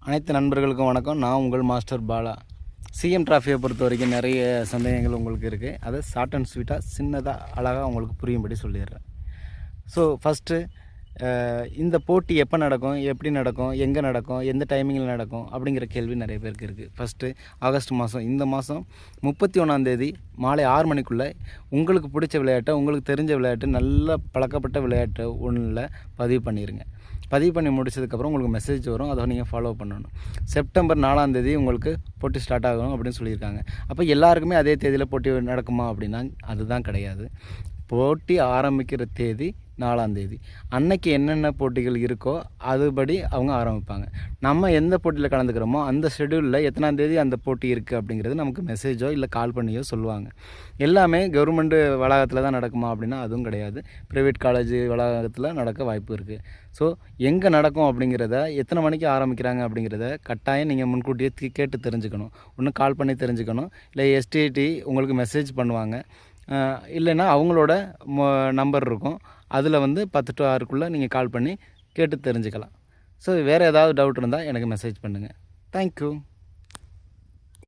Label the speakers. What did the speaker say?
Speaker 1: அனைத்து நண்பர்களுக்கும் வணக்கம். நான் உங்கள் மாஸ்டர் பாலா. சிஎம் டிராஃபியை பொறுத்த வரைக்கும் நிறைய சந்தேகங்கள் உங்களுக்கு இருக்குது. அதை ஷார்ட் அண்ட் ஸ்வீட்டாக சின்னதாக அழகாக உங்களுக்கு புரியும்படி சொல்லிடுறேன். ஸோ ஃபஸ்ட்டு இந்த போட்டி எப்போ நடக்கும், எப்படி நடக்கும், எங்கே நடக்கும், எந்த டைமிங்கில் நடக்கும் அப்படிங்கிற கேள்வி நிறைய பேருக்கு இருக்குது. ஃபஸ்ட்டு ஆகஸ்ட் மாதம், இந்த மாதம் 31ஆம் மாலை 6 மணிக்குள்ளே உங்களுக்கு பிடிச்ச விளையாட்டை, உங்களுக்கு தெரிஞ்ச விளையாட்டு, நல்ல பழக்கப்பட்ட விளையாட்டை ஒன்றில் பதிவு பண்ணிடுங்க. பதிவு பண்ணி முடிச்சதுக்கப்புறம் உங்களுக்கு மெசேஜ் வரும், அதை நீங்கள் ஃபாலோ பண்ணணும். செப்டம்பர் 4ஆம் உங்களுக்கு போட்டி ஸ்டார்ட் ஆகணும் அப்படின்னு சொல்லியிருக்காங்க. அப்போ எல்லாருக்குமே அதே தேதியில் போட்டி நடக்குமா அப்படின்னா அதுதான் கிடையாது. போட்டி ஆரம்பிக்கிற தேதி 4ஆம் அன்னைக்கு என்னென்ன போட்டிகள் இருக்கோ அதுபடி அவங்க ஆரம்பிப்பாங்க. நம்ம எந்த போட்டியில் கலந்துக்கிறோமோ அந்த ஷெடியூலில் எத்தனாம் தேதி அந்த போட்டி இருக்குது அப்படிங்கிறது நமக்கு மெசேஜோ இல்லை கால் பண்ணியோ சொல்லுவாங்க. எல்லாமே கவர்மெண்ட் வளாகத்தில் தான் நடக்குமா அப்படின்னா அதுவும் கிடையாது. ப்ரைவேட் காலேஜ் வளாகத்தில் நடக்க வாய்ப்பு இருக்குது. ஸோ எங்கே நடக்கும் அப்படிங்கிறத, எத்தனை மணிக்கு ஆரம்பிக்கிறாங்க அப்படிங்கிறத கட்டாயம் நீங்கள் முன்கூட்டியே கேட்டு தெரிஞ்சுக்கணும். ஒன்று கால் பண்ணி தெரிஞ்சுக்கணும், இல்லை எஸ்டிடி உங்களுக்கு மெசேஜ் பண்ணுவாங்க. இல்லைன்னா அவங்களோட நம்பர் இருக்கும், அதில் 10 to 6க்குள்ளே நீங்கள் கால் பண்ணி கேட்டு தெரிஞ்சுக்கலாம். ஸோ வேறு ஏதாவது டவுட் இருந்தால் எனக்கு மெசேஜ் பண்ணுங்கள். தேங்க்யூ.